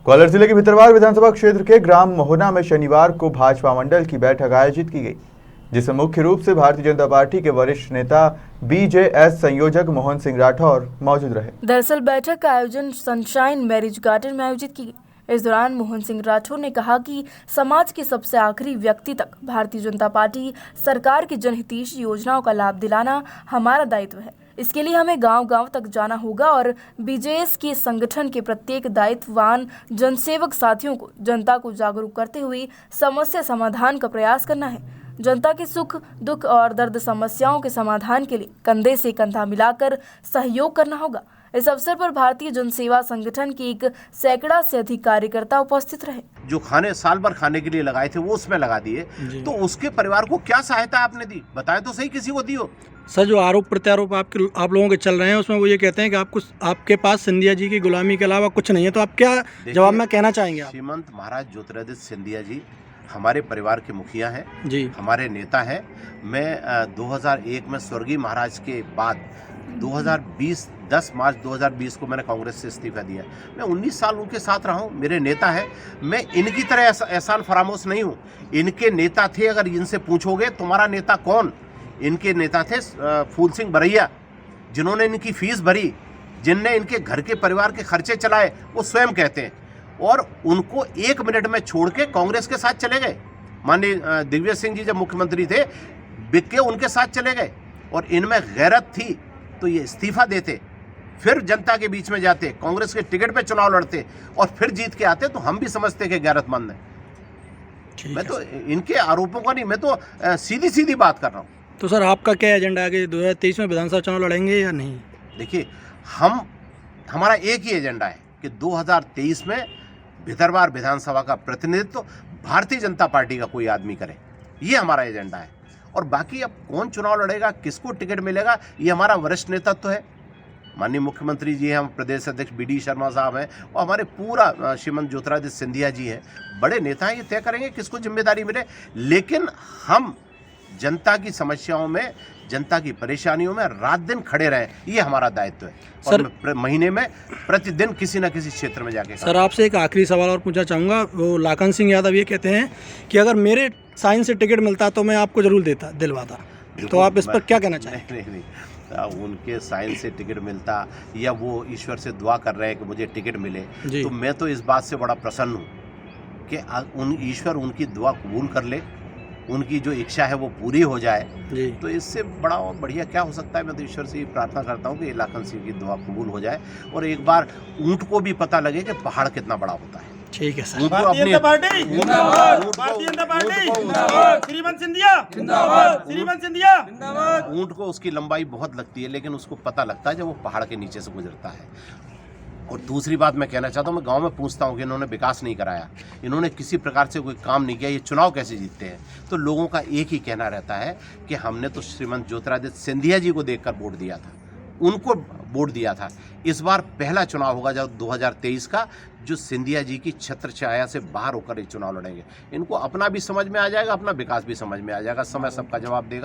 ग्वालियर जिले के भितरवार विधानसभा क्षेत्र के ग्राम मोहना में शनिवार को भाजपा मंडल की बैठक आयोजित की गई, जिसमें मुख्य रूप से भारतीय जनता पार्टी के वरिष्ठ नेता बीजेएस संयोजक मोहन सिंह राठौर मौजूद रहे। दरअसल बैठक का आयोजन सनशाइन मैरिज गार्डन में आयोजित की गई। इस दौरान मोहन सिंह राठौर ने कहा कि समाज के सबसे आखिरी व्यक्ति तक भारतीय जनता पार्टी सरकार की जनहितैषी योजनाओं का लाभ दिलाना हमारा दायित्व है। इसके लिए हमें गांव-गांव तक जाना होगा और बीजेएस के संगठन के प्रत्येक दायित्ववान जनसेवक साथियों को जनता को जागरूक करते हुए समस्या समाधान का प्रयास करना है। जनता के सुख दुख और दर्द समस्याओं के समाधान के लिए कंधे से कंधा मिलाकर सहयोग करना होगा। इस अवसर पर भारतीय जनसेवा संगठन के 100 से अधिक कार्यकर्ता उपस्थित रहे। जो खाने साल भर खाने के लिए लगाए थे वो उसमें लगा दिए, तो उसके परिवार को क्या सहायता आपने दी? बताएं तो सही, किसी को दी हो? सर, जो आरोप प्रत्यारोप आप लोगों के चल रहे हैं उसमें वो ये कहते हैं कि आपके पास सिंधिया जी की गुलामी के अलावा कुछ नहीं है, तो आप क्या जवाब में कहना चाहेंगे? श्रीमंत महाराज ज्योतिरादित्य सिंधिया जी हमारे परिवार के मुखिया हैं जी, हमारे नेता हैं। मैं 2001 में स्वर्गीय महाराज के बाद 10 मार्च 2020 को मैंने कांग्रेस से इस्तीफा दिया। मैं 19 साल उनके साथ रहा हूँ, मेरे नेता हैं। मैं इनकी तरह एहसान फरामोश नहीं हूँ। इनके नेता थे, अगर इनसे पूछोगे तुम्हारा नेता कौन, इनके नेता थे फूल सिंह बरैया, जिन्होंने इनकी फीस भरी, जिनने इनके घर के परिवार के खर्चे चलाए, वो स्वयं कहते हैं। और उनको 1 मिनट में छोड़ के कांग्रेस के साथ चले गए। माननीय दिग्विजय सिंह जी जब मुख्यमंत्री थे, बिक के उनके साथ चले गए। और इनमें गैरत थी तो ये इस्तीफा देते, फिर जनता के बीच में जाते, कांग्रेस के टिकट पे चुनाव लड़ते और फिर जीत के आते, तो हम भी समझते कि गैरतमंद है। मैं तो इनके आरोपों का नहीं, मैं तो सीधी सीधी बात कर रहा हूँ। तो सर, आपका क्या एजेंडा है कि 2023 में विधानसभा चुनाव लड़ेंगे या नहीं? देखिए, हमारा एक ही एजेंडा है कि 2023 में भितरवार विधानसभा का प्रतिनिधित्व भारतीय जनता पार्टी का कोई आदमी करे, ये हमारा एजेंडा है। और बाकी अब कौन चुनाव लड़ेगा, किसको टिकट मिलेगा, ये हमारा वरिष्ठ नेतृत्व है। माननीय मुख्यमंत्री जी हैं, हम प्रदेश अध्यक्ष BD शर्मा साहब हैं, और हमारे पूरा श्रीमंत ज्योतिरादित्य सिंधिया जी हैं, बड़े नेता हैं। ये तय करेंगे किसको जिम्मेदारी मिले। लेकिन हम जनता की समस्याओं में, जनता की परेशानियों में रात दिन खड़े रहें, ये हमारा दायित्व है। और महीने में प्रतिदिन किसी न किसी क्षेत्र में जाके। सर, आपसे एक आखिरी सवाल और पूछना चाहूँगा। वो लाखन सिंह यादव ये कहते हैं कि अगर मेरे साइन से टिकट मिलता तो मैं आपको जरूर दिलवाता, तो आप इस पर क्या कहना चाहेंगे? नहीं, उनके साइन से टिकट मिलता या वो ईश्वर से दुआ कर रहे हैं कि मुझे टिकट मिले, तो मैं तो इस बात से बड़ा प्रसन्न हूँ कि ईश्वर उनकी दुआ कबूल कर ले, उनकी जो इच्छा है वो पूरी हो जाए जी। तो इससे बड़ा और बढ़िया क्या हो सकता है। मैं तो ईश्वर से प्रार्थना करता हूँ कि लाखन सिंह की दुआ कबूल हो जाए और एक बार ऊंट को भी पता लगे कि पहाड़ कितना बड़ा होता है। ठीक है सर। भारतीय जनता पार्टी जिंदाबाद, भारतीय जनता पार्टी जिंदाबाद, श्रीमंत सिंधिया जिंदाबाद, श्रीमंत सिंधिया जिंदाबाद। ऊंट को उसकी लंबाई बहुत लगती है, लेकिन उसको पता लगता है जब वो पहाड़ के नीचे से गुजरता है। और दूसरी बात मैं कहना चाहता हूँ, मैं गांव में पूछता हूँ कि इन्होंने विकास नहीं कराया, इन्होंने किसी प्रकार से कोई काम नहीं किया, ये चुनाव कैसे जीतते हैं? तो लोगों का एक ही कहना रहता है कि हमने तो श्रीमंत ज्योतिरादित्य सिंधिया जी को देखकर वोट दिया था, उनको वोट दिया था। इस बार पहला चुनाव होगा जब 2023 का, जो सिंधिया जी की छत्र छाया से बाहर होकर ये चुनाव लड़ेंगे। इनको अपना भी समझ में आ जाएगा, अपना विकास भी समझ में आ जाएगा। समय सबका जवाब देगा।